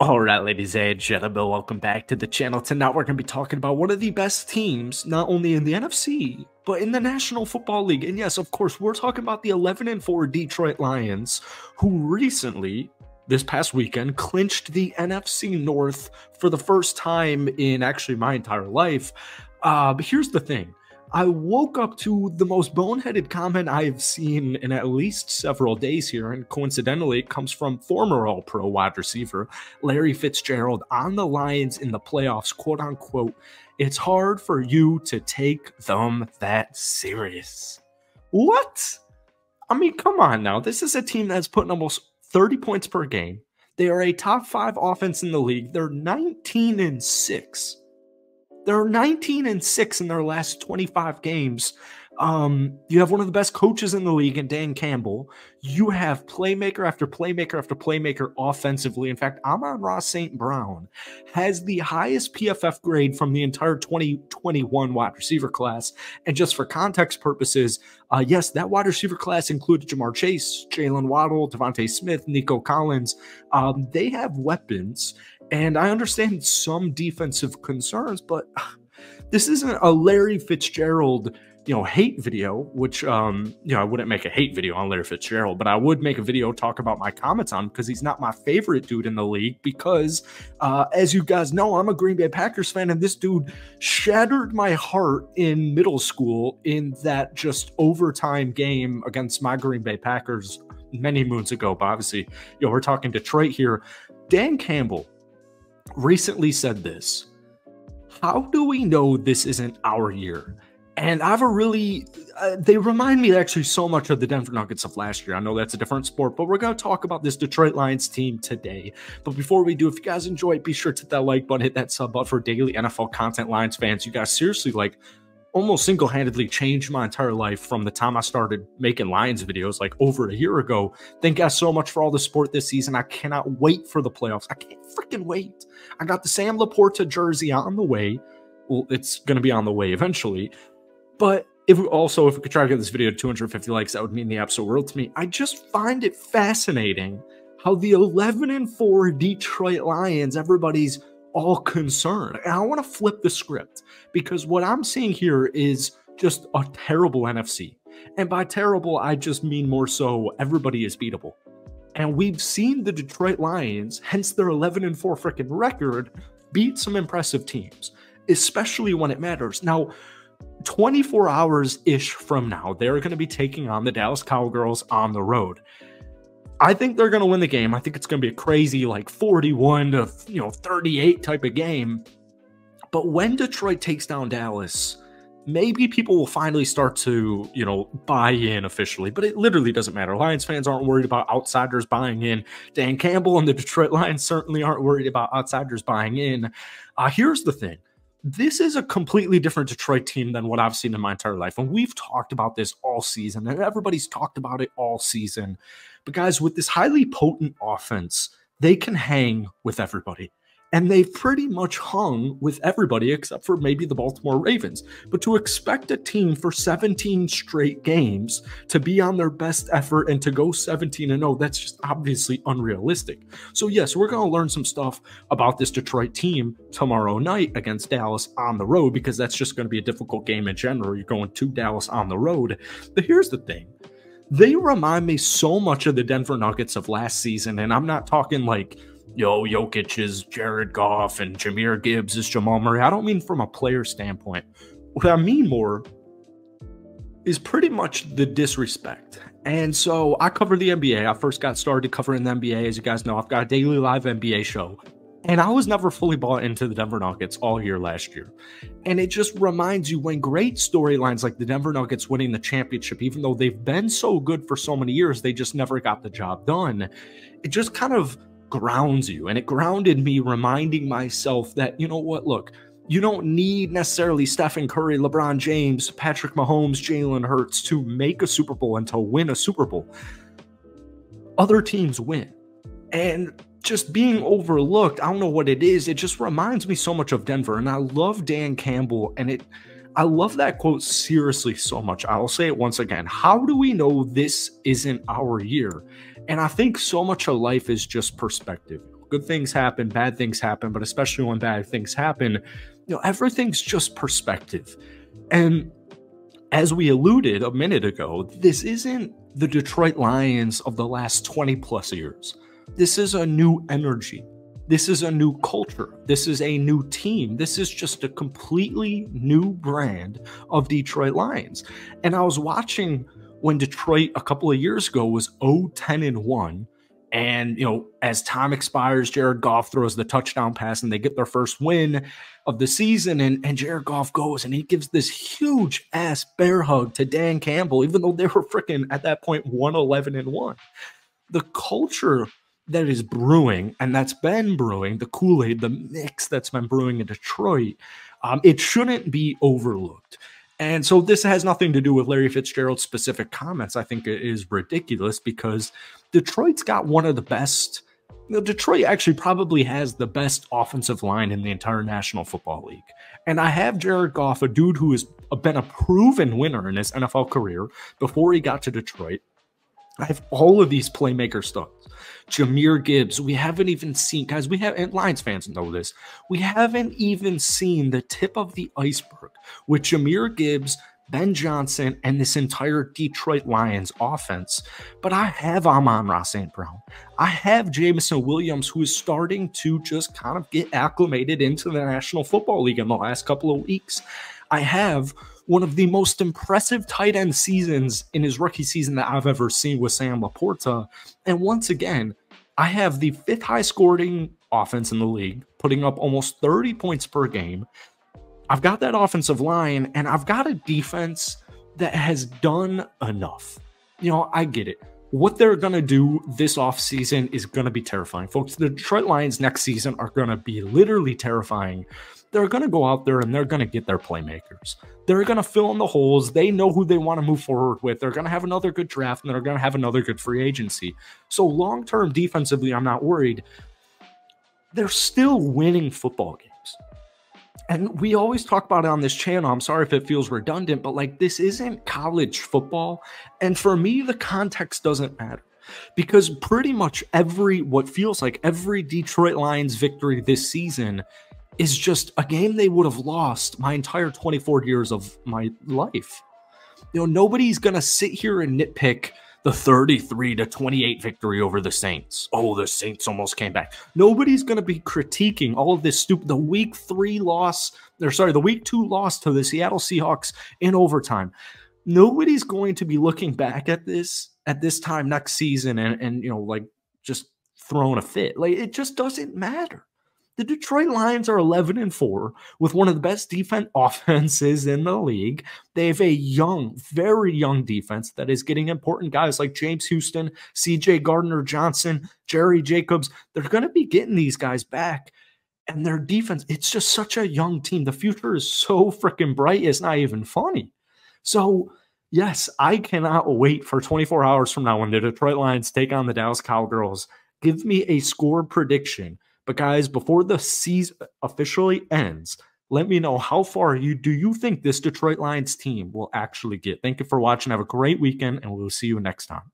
All right, ladies and gentlemen, welcome back to the channel. Tonight we're going to be talking about one of the best teams, not only in the NFC, but in the National Football League. And yes, of course, we're talking about the 11-4 Detroit Lions, who recently, this past weekend, clinched the NFC North for the first time in actually my entire life. But here's the thing. I woke up to the most boneheaded comment I've seen in at least several days here, and coincidentally, it comes from former All-Pro wide receiver Larry Fitzgerald on the Lions in the playoffs, quote-unquote, "It's hard for you to take them that serious." What? I mean, come on now. This is a team that's putting almost 30 points per game. They are a top 5 offense in the league. They're 19-6. They're 19-6 in their last 25 games. You have one of the best coaches in the league in Dan Campbell. You have playmaker after playmaker after playmaker offensively. In fact, Amon-Ra St. Brown has the highest PFF grade from the entire 2021 wide receiver class. And just for context purposes, yes, that wide receiver class included Ja'Marr Chase, Jalen Waddle, Devontae Smith, Nico Collins. They have weapons. And I understand some defensive concerns, but this isn't a Larry Fitzgerald, hate video, which, I wouldn't make a hate video on Larry Fitzgerald, but I would make a video talk about my comments on him because he's not my favorite dude in the league because, as you guys know, I'm a Green Bay Packers fan, and this dude shattered my heart in middle school in that just overtime game against my Green Bay Packers many moons ago. But obviously, we're talking Detroit here. Dan Campbell recently said this: "How do we know this isn't our year?" And I have a really, they remind me actually so much of the Denver Nuggets of last year. I know that's a different sport, but we're going to talk about this Detroit Lions team today. But before we do, if you guys enjoy it, be sure to hit that like button, hit that sub button for daily NFL content. Lions fans, you guys seriously almost single-handedly changed my entire life from the time I started making Lions videos over a year ago. Thank you guys so much for all the support this season. I cannot wait for the playoffs. I can't freaking wait. I got the Sam Laporta jersey on the way. Well, it's going to be on the way eventually. But if we could try to get this video to 250 likes, that would mean the absolute world to me. I just find it fascinating how the 11-4 Detroit Lions, everybody's all concerned. And I want to flip the script because what I'm seeing here is just a terrible NFC. And by terrible, I just mean more so everybody is beatable. And we've seen the Detroit Lions, hence their 11-4 freaking record, beat some impressive teams, especially when it matters. Now, 24 hours-ish from now, they're going to be taking on the Dallas Cowgirls on the road. I think they're going to win the game. I think it's going to be a crazy 41 to 38 type of game. But when Detroit takes down Dallas, maybe people will finally start to, buy in officially. But it literally doesn't matter. Lions fans aren't worried about outsiders buying in. Dan Campbell and the Detroit Lions certainly aren't worried about outsiders buying in. Here's the thing. This is a completely different Detroit team than what I've seen in my entire life. And we've talked about this all season, and everybody's talked about it all season. But guys, with this highly potent offense, they can hang with everybody. And they've pretty much hung with everybody except for maybe the Baltimore Ravens. But to expect a team for 17 straight games to be on their best effort and to go 17-0, that's just obviously unrealistic. So yes, we're going to learn some stuff about this Detroit team tomorrow night against Dallas on the road, because that's just going to be a difficult game in general. You're going to Dallas on the road. But here's the thing. They remind me so much of the Denver Nuggets of last season, and I'm not talking Jokic is Jared Goff and Jahmyr Gibbs is Jamal Murray. I don't mean from a player standpoint. What I mean more is pretty much the disrespect. And so I cover the NBA. I first got started covering the NBA. As you guys know, I've got a daily live NBA show. And I was never fully bought into the Denver Nuggets all year last year. And it just reminds you when great storylines like the Denver Nuggets winning the championship, even though they've been so good for so many years, they just never got the job done. It just kind of grounds you. And it grounded me, reminding myself that, you know what, look, you don't need necessarily Stephen Curry, LeBron James, Patrick Mahomes, Jalen Hurts to make a Super Bowl and to win a Super Bowl. Other teams win. And just being overlooked, I don't know what it is. It just reminds me so much of Denver. And I love Dan Campbell. And I love that quote seriously so much. I'll say it once again. How do we know this isn't our year? And I think so much of life is just perspective. good things happen, bad things happen, but especially when bad things happen, everything's just perspective. And as we alluded a minute ago, this isn't the Detroit Lions of the last 20 plus years. This is a new energy. This is a new culture. This is a new team. This is just a completely new brand of Detroit Lions. And I was watching when Detroit a couple of years ago was 0-10-1. And, as time expires, Jared Goff throws the touchdown pass and they get their first win of the season. And Jared Goff goes and he gives this huge ass bear hug to Dan Campbell, even though they were freaking at that point 1-11-1. The culture that is brewing and that's been brewing, the Kool-Aid, the mix that's been brewing in Detroit, it shouldn't be overlooked. And so this has nothing to do with Larry Fitzgerald's specific comments. I think it is ridiculous because Detroit's got one of the best. Detroit actually probably has the best offensive line in the entire National Football League. And I have Jared Goff, a dude who has been a proven winner in his NFL career before he got to Detroit. I have all of these playmaker studs. Jahmyr Gibbs, we haven't even seen, guys, and Lions fans know this, we haven't even seen the tip of the iceberg with Jahmyr Gibbs, Ben Johnson, and this entire Detroit Lions offense. But I have Amon-Ra St. Brown. I have Jameson Williams, who is starting to just kind of get acclimated into the National Football League in the last couple of weeks. I have one of the most impressive tight end seasons in his rookie season that I've ever seen with Sam Laporta. And once again, I have the 5th high scoring offense in the league, putting up almost 30 points per game. I've got that offensive line, and I've got a defense that has done enough. I get it. What they're going to do this offseason is going to be terrifying. Folks, the Detroit Lions next season are going to be literally terrifying. They're going to go out there and they're going to get their playmakers. They're going to fill in the holes. They know who they want to move forward with. They're going to have another good draft, and they're going to have another good free agency. So long-term defensively, I'm not worried. They're still winning football games. And we always talk about it on this channel. I'm sorry if it feels redundant, but this isn't college football. And for me, the context doesn't matter. Because pretty much what feels like every Detroit Lions victory this season is just a game they would have lost my entire 24 years of my life. Nobody's going to sit here and nitpick the 33-28 victory over the Saints. Oh, the Saints almost came back. Nobody's going to be critiquing all of this the week 2 loss to the Seattle Seahawks in overtime. Nobody's going to be looking back at this time next season and just throwing a fit. It just doesn't matter. The Detroit Lions are 11-4 with one of the best offenses in the league. They have a very young defense that is getting important guys like James Houston, CJ Gardner-Johnson, Jerry Jacobs. They're going to be getting these guys back. And their defense, it's just such a young team. The future is so freaking bright, it's not even funny. So, yes, I cannot wait for 24 hours from now when the Detroit Lions take on the Dallas Cowgirls. Give me a score prediction. But guys, before the season officially ends, let me know how far do you think this Detroit Lions team will actually get. Thank you for watching. Have a great weekend, and we'll see you next time.